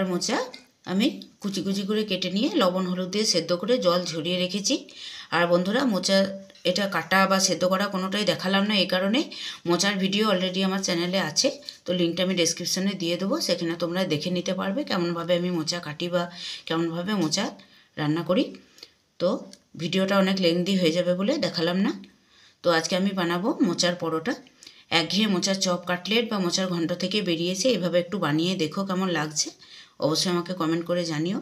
কলার মোচা আমি কুচি কুচি করে কেটে নিয়ে লবণ হলুদ দিয়ে সেদ্ধ করে জল ঝরিয়ে রেখেছি। আর বন্ধুরা মোচা এটা কাটা বা সেদ্ধ করা কোনোটাই দেখালাম না, এই কারণে মোচার ভিডিও অলরেডি আমার চ্যানেলে আছে, তো লিঙ্কটা আমি ডেসক্রিপশানে দিয়ে দেবো, সেখানে তোমরা দেখে নিতে পারবে কেমনভাবে আমি মোচা কাটি বা কেমনভাবে মোচা রান্না করি। তো ভিডিওটা অনেক লেন্দি হয়ে যাবে বলে দেখালাম না। তো আজকে আমি বানাবো মোচার পরোটা। একঘেয়ে মোচার চপ, কাটলেট বা মোচার ঘন্ট থেকে বেরিয়েছে, এভাবে একটু বানিয়ে দেখো কেমন লাগছে, অবশ্যই আমাকে কমেন্ট করে জানিও।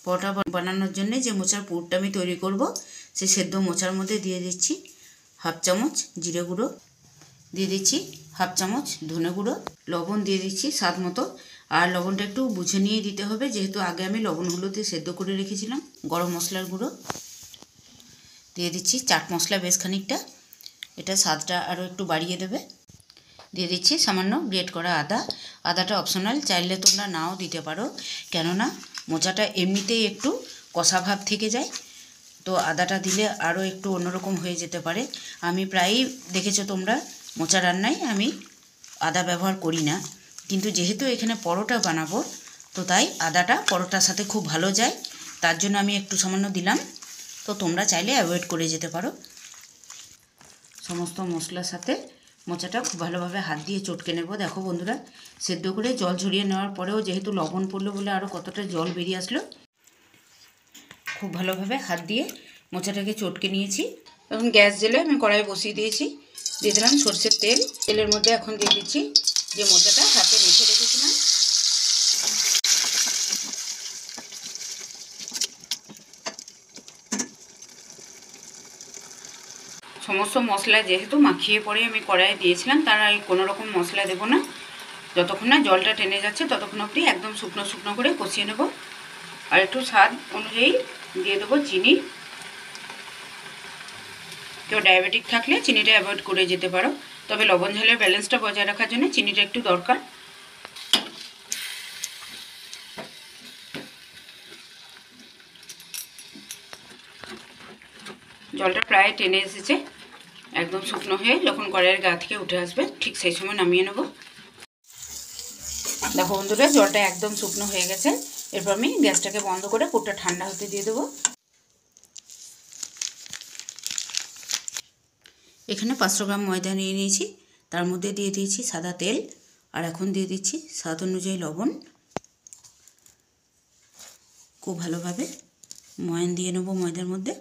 পরোটা বানানোর জন্য যে মোচার পুরটা আমি তৈরি করব, সেই সেদ্ধ মোচার মধ্যে দিয়ে দিচ্ছি হাফ চামচ জিরে গুঁড়ো, দিয়ে দিচ্ছি হাফ চামচ ধনে গুঁড়ো, লবণ দিয়ে দিচ্ছি স্বাদ মতো। আর লবণটা একটু বুঝে নিয়ে দিতে হবে, যেহেতু আগে আমি লবণ হলুদে সেদ্ধ করে রেখেছিলাম। গরম মশলার গুঁড়ো দিয়ে দিচ্ছি, চাট মশলা বেশ খানিকটা, এটা স্বাদটা আরও একটু বাড়িয়ে দেবে। দিয়ে দিচ্ছি সামান্য গ্রেট করা আদা। আদাটা অপশনাল, চাইলে তোমরা নাও দিতে পারো, কেননা মোচাটা এমনিতেই একটু কষা ভাব থেকে যায়, তো আদাটা দিলে আরও একটু অন্যরকম হয়ে যেতে পারে। আমি প্রায়ই দেখেছো তোমরা মোচা রান্নায় আমি আদা ব্যবহার করি না, কিন্তু যেহেতু এখানে পরোটা বানাবো, তো তাই আদাটা পরোটার সাথে খুব ভালো যায়, তার জন্য আমি একটু সামান্য দিলাম। তো তোমরা চাইলে অ্যাভয়েড করে যেতে পারো। সমস্ত মশলার সাথে মোচাটা খুব ভালোভাবে হাত দিয়ে চটকে নেব। দেখো বন্ধুরা, সেদ্ধ করে জল ঝরিয়ে নেওয়ার পরেও যেহেতু লবণ পড়লো বলে আরও কতটা জল বেরিয়ে আসলো। খুব ভালোভাবে হাত দিয়ে মোচাটাকে চটকে নিয়েছি। এখন গ্যাস জেলে আমি কড়াই বসিয়ে দিয়েছি, দিয়ে দিলাম সরষের তেল। তেলের মধ্যে এখন দিয়ে দিচ্ছি যে মোচাটা হাতে মেখে রেখেছিলাম। সমস্ত মশলা যেহেতু মাখিয়ে পরে আমি কড়াইয়ে দিয়েছিলাম, তার আর কোনো রকম মশলা দেবো না। যতক্ষণ না জলটা টেনে যাচ্ছে ততক্ষণ অবধি একদম শুকনো শুকনো করে কষিয়ে নেব। আর একটু স্বাদ অনুযায়ী দিয়ে দেবো চিনি। কেউ ডায়াবেটিক থাকলে চিনিটা অ্যাভয়েড করে যেতে পারো, তবে লবণ ঝালের ব্যালেন্সটা বজায় রাখার জন্য চিনিটা একটু দরকার। জলটা প্রায় টেনে এসেছে, একদম শুকনো হয়ে যখন কড়াইয়ের গা থেকে উঠে আসবে ঠিক সেই সময় নামিয়ে নেব। দেখো বন্ধুরা, জলটা একদম শুকনো হয়ে গেছে। এরপর আমি গ্যাসটাকে বন্ধ করে পুরটা ঠান্ডা হতে দিয়ে দেবো। এখানে 500 গ্রাম ময়দা নিয়ে নিয়েছি, তার মধ্যে দিয়ে দিয়েছি সাদা তেল, আর এখন দিয়ে দিচ্ছি স্বাদ অনুযায়ী লবণ। খুব ভালোভাবে ময়ান দিয়ে নেবো ময়দার মধ্যে।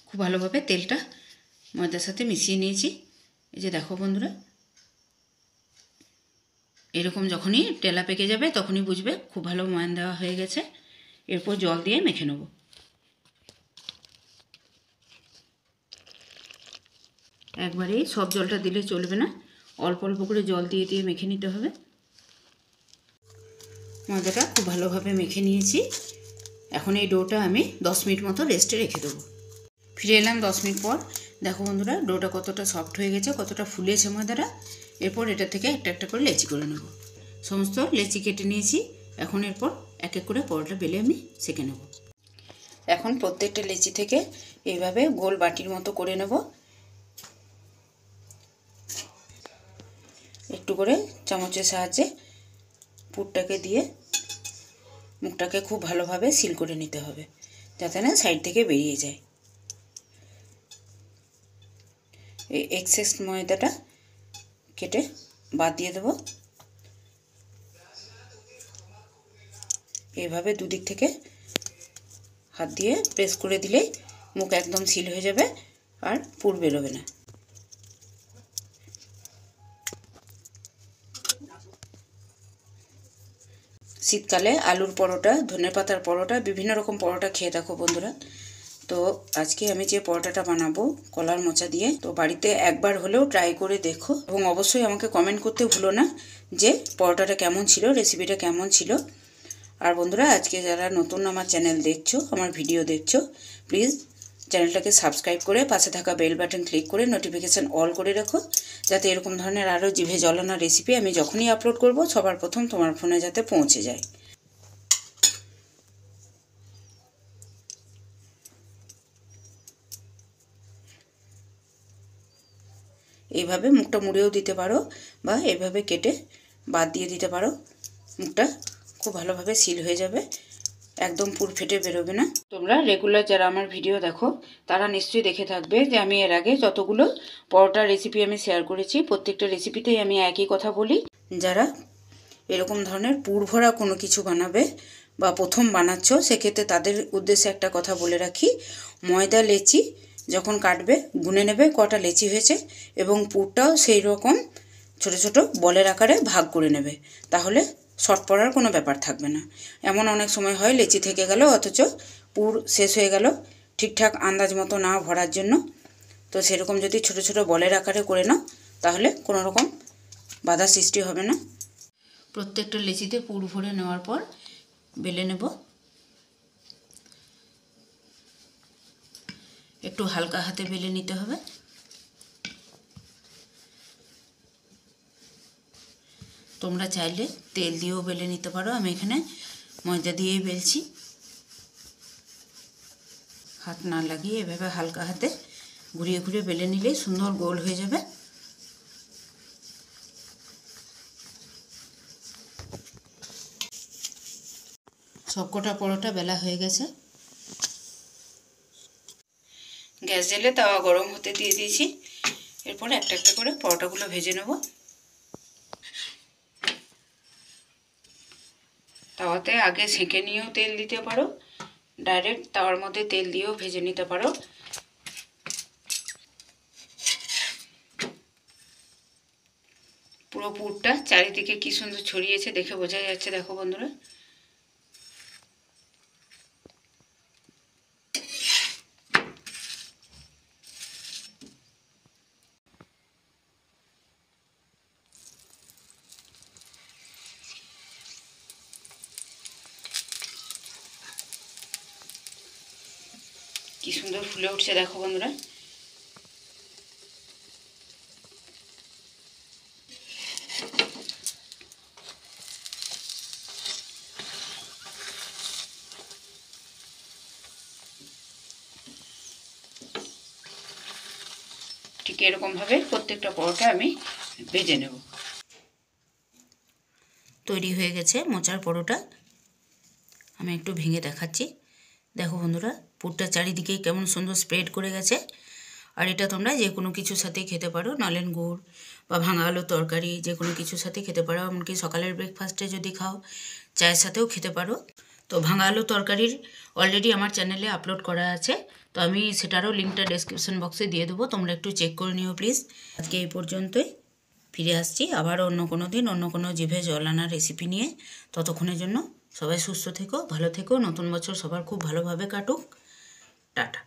খুব ভালোভাবে তেলটা ময়দার সাথে মিশিয়ে নিয়েছি। এই যে দেখো বন্ধুরা, এরকম যখনই টেলা পেকে যাবে তখনই বুঝবে খুব ভালো ময়ান দেওয়া হয়ে গেছে। এরপর জল দিয়ে মেখে নেব। একবারেই সব জলটা দিলে চলবে না, অল্প অল্প করে জল দিয়ে দিয়ে মেখে নিতে হবে। ময়দাটা খুব ভালোভাবে মেখে নিয়েছি। এখন এই ডোটা আমি 10 মিনিট মতো রেস্টে রেখে দেবো। ফিরে এলাম 10 মিনিট পর। দেখো বন্ধুরা, ডোটা কতটা সফট হয়ে গেছে, কতটা ফুলেছে ময়দাটা। এরপর এটা থেকে একটা একটা করে লেচি করে নেব। সমস্ত লেচি কেটে নিয়েছি। এখন এরপর এক এক করে পরোটা বেলে আমি সেঁকে নেব। এখন প্রত্যেকটা লেচি থেকে এইভাবে গোল বাটির মতো করে নেব। একটু করে চামচের সাহায্যে পুরটাকে দিয়ে মুখটাকে খুব ভালোভাবে সিল করে নিতে হবে, যাতে না সাইড থেকে বেরিয়ে যায়। এই এক্সেস ময়দাটা কেটে বাদ দিয়ে দেবো। এইভাবে দুদিক থেকে হাত দিয়ে প্রেস করে দিলেই মুখ একদম সিল হয়ে যাবে আর পুর বেরোবে না। শীতকালে আলুর পরোটা, ধনেপাতার পরোটা, বিভিন্ন রকম পরোটা খেয়ে দেখো বন্ধুরা। তো আজকে আমি যে পরোটাটা বানাবো কলার মোচা দিয়ে, তো বাড়িতে একবার হলেও ট্রাই করে দেখো এবং অবশ্যই আমাকে কমেন্ট করতে ভুলো না যে পরোটাটা কেমন ছিল, রেসিপিটা কেমন ছিল। আর বন্ধুরা, আজকে যারা নতুন আমার চ্যানেল দেখছো, আমার ভিডিও দেখছো, প্লিজ চ্যানেলটাকে সাবস্ক্রাইব করে পাশে থাকা বেল বাটন ক্লিক করে নোটিফিকেশান অল করে রাখো, যাতে এরকম ধরনের আরও জিভে জলানো রেসিপি আমি যখনই আপলোড করব সবার প্রথম তোমার ফোনে যাতে পৌঁছে যায়। এইভাবে মুখটা মুড়েও দিতে পারো বা এইভাবে কেটে বাদ দিয়ে দিতে পারো। মুখটা খুব ভালোভাবে সিল হয়ে যাবে, একদম পুর ফেটে বেরোবে না। তোমরা রেগুলার যারা আমার ভিডিও দেখো তারা নিশ্চয়ই দেখে থাকবে যে আমি এর আগে যতগুলো পরোটার রেসিপি আমি শেয়ার করেছি প্রত্যেকটা রেসিপিতেই আমি একই কথা বলি। যারা এরকম ধরনের পুর ভরা কোনো কিছু বানাবে বা প্রথম বানাচ্ছ সেক্ষেত্রে তাদের উদ্দেশ্যে একটা কথা বলে রাখি, ময়দা লেচি যখন কাটবে গুনে নেবে কটা লেচি হয়েছে এবং পুরটাও সেই রকম ছোট ছোট বলের আকারে ভাগ করে নেবে, তাহলে শর্ট পড়ার কোনো ব্যাপার থাকবে না। এমন অনেক সময় হয় লেচি থেকে গেল অথচ পুর শেষ হয়ে গেল ঠিকঠাক আন্দাজ মতো না ভরার জন্য। তো সেরকম যদি ছোট ছোট বলের আকারে করে নাও তাহলে কোনো রকম বাধা সৃষ্টি হবে না। প্রত্যেকটা লেচিতে পুর ভরে নেওয়ার পর বেলে নেব। একটু হালকা হাতে বেলে নিতে হবে। তোমরা চাইলে তেল দিয়েও বেলে নিতে পারো, আমি এখানে ময়দা দিয়েই বেলছি। হাত না লাগিয়ে এভাবে হালকা হাতে ঘুরিয়ে ঘুরিয়ে বেলে নিলেই সুন্দর গোল হয়ে যাবে। সবকটা পরোটা বেলা হয়ে গেছে। গ্যাস জ্বেলে তাওয়া গরম হতে দিয়ে দিয়েছি। এরপরে একটা একটা করে পরোটাগুলো ভেজে নেব। তাওয়াতে আগে সেঁকে নিয়েও তেল দিতে পারো, ডাইরেক্ট তাওয়ার মধ্যে তেল দিয়েও ভেজে নিতে পারো। পুরো পুরটা চারিদিকে কি সুন্দর ছড়িয়েছে দেখে বোঝা যাচ্ছে, দেখো বন্ধুরা। কি সুন্দর ফুলে উঠছে দেখো বন্ধুরা। ঠিক এরকমভাবে প্রত্যেকটা পরোটা আমি ভেজে নেব। তৈরি হয়ে গেছে মোচার পরোটা। আমি একটু ভেঙে দেখাচ্ছি, দেখো বন্ধুরা পুরটা চারিদিকে কেমন সুন্দর স্প্রেড করে গেছে। আর এটা তোমরা যে কোনো কিছুর সাথেই খেতে পারো, নলেন গুড় বা ভাঙা আলুর তরকারি যে কোনো কিছুর সাথে খেতে পারো। এমনকি সকালের ব্রেকফাস্টে যদি খাও চায়ের সাথেও খেতে পারো। তো ভাঙা আলুর তরকারির অলরেডি আমার চ্যানেলে আপলোড করা আছে, তো আমি সেটারও লিঙ্কটা ডেসক্রিপশন বক্সে দিয়ে দেবো, তোমরা একটু চেক করে নিও প্লিজ। আজকে এই পর্যন্তই, ফিরে আসছি আবার অন্য কোনো দিন অন্য কোনো জিভে জল আনার রেসিপি নিয়ে। ততক্ষণের জন্য সবাই সুস্থ থেকো, ভালো থেকো। নতুন বছর সবার খুব ভালোভাবে কাটুক। টাটা।